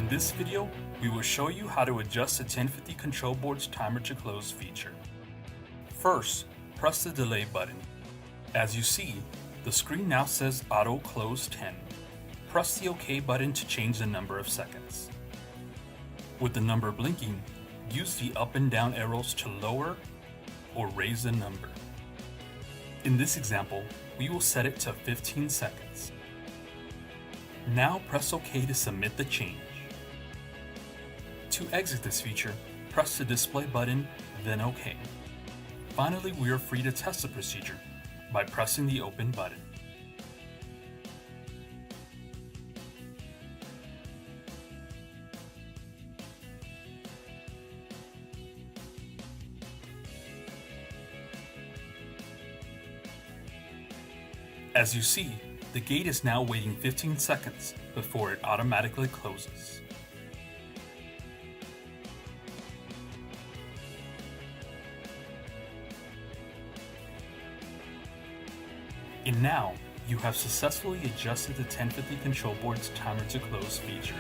In this video, we will show you how to adjust the 1050 control board's timer to close feature. First, press the delay button. As you see, the screen now says Auto Close 10. Press the OK button to change the number of seconds. With the number blinking, use the up and down arrows to lower or raise the number. In this example, we will set it to 15 seconds. Now press OK to submit the change. To exit this feature, press the display button, then OK. Finally, we are free to test the procedure by pressing the open button. As you see, the gate is now waiting 15 seconds before it automatically closes. And now, you have successfully adjusted the 1050 control board's timer to close feature.